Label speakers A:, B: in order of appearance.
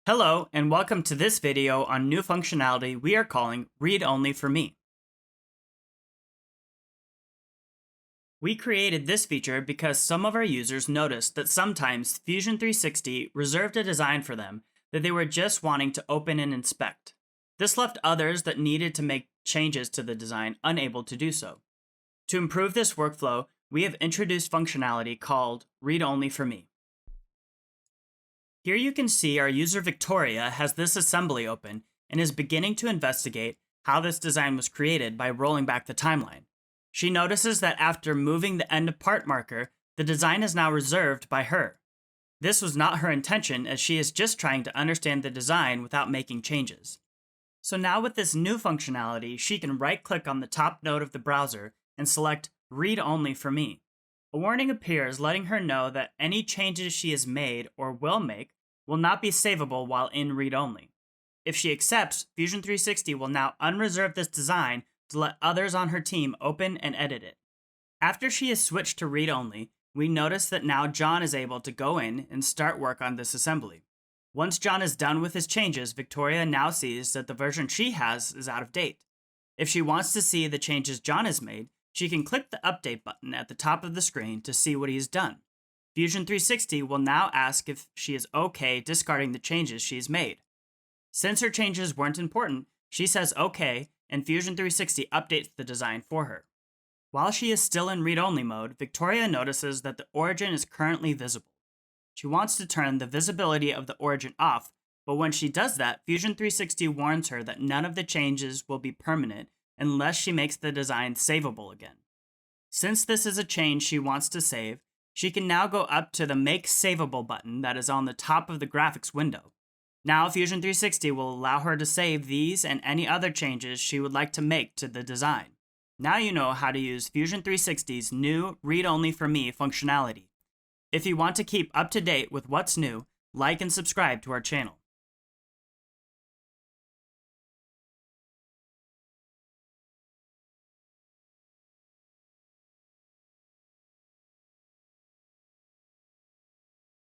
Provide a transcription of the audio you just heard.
A: Hello, and welcome to this video on new functionality we are calling Read Only for Me. We created this feature because some of our users noticed that sometimes Fusion 360 reserved a design for them that they were just wanting to open and inspect. This left others that needed to make changes to the design unable to do so. To improve this workflow, we have introduced functionality called Read Only for Me. Here you can see our user Victoria has this assembly open and is beginning to investigate how this design was created by rolling back the timeline. She notices that after moving the end of part marker, the design is now reserved by her. This was not her intention, as she is just trying to understand the design without making changes. So now with this new functionality, she can right-click on the top node of the browser and select Read Only for Me. A warning appears letting her know that any changes she has made or will make will not be savable while in Read Only. If she accepts, Fusion 360 will now unreserve this design to let others on her team open and edit it. After she has switched to Read Only, we notice that now John is able to go in and start work on this assembly. Once John is done with his changes, Victoria now sees that the version she has is out of date. If she wants to see the changes John has made, she can click the update button at the top of the screen to see what he's done. Fusion 360 will now ask if she is okay discarding the changes she's made. Since her changes weren't important, she says okay, and Fusion 360 updates the design for her. While she is still in read-only mode, Victoria notices that the origin is currently visible. She wants to turn the visibility of the origin off, but when she does that, Fusion 360 warns her that none of the changes will be permanent unless she makes the design savable again. Since this is a change she wants to save, she can now go up to the Make Savable button that is on the top of the graphics window. Now Fusion 360 will allow her to save these and any other changes she would like to make to the design. Now you know how to use Fusion 360's new Read Only for Me functionality. If you want to keep up to date with what's new, like and subscribe to our channel.